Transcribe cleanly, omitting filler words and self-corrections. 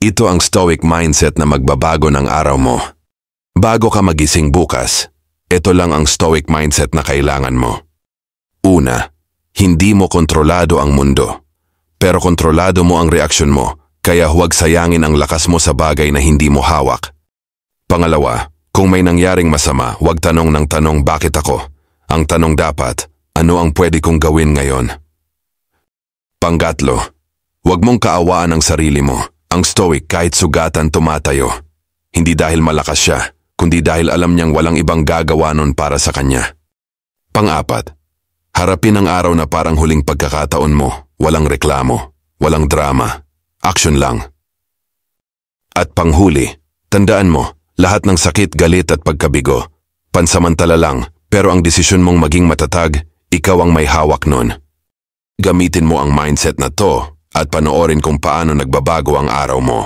Ito ang stoic mindset na magbabago ng araw mo. Bago ka magising bukas, ito lang ang stoic mindset na kailangan mo. Una, hindi mo kontrolado ang mundo. Pero kontrolado mo ang reaksyon mo, kaya huwag sayangin ang lakas mo sa bagay na hindi mo hawak. Pangalawa, kung may nangyaring masama, huwag tanong ng tanong bakit ako. Ang tanong dapat, ano ang pwede kong gawin ngayon? Pangatlo, huwag mong kaawaan ang sarili mo. Ang stoic kahit sugatan tumatayo. Hindi dahil malakas siya, kundi dahil alam niyang walang ibang gagawa nun para sa kanya. Pang-apat, harapin ang araw na parang huling pagkakataon mo. Walang reklamo, walang drama, action lang. At panghuli, tandaan mo, lahat ng sakit, galit at pagkabigo, pansamantala lang, pero ang desisyon mong maging matatag, ikaw ang may hawak nun. Gamitin mo ang mindset na to at panoorin kung paano nagbabago ang araw mo.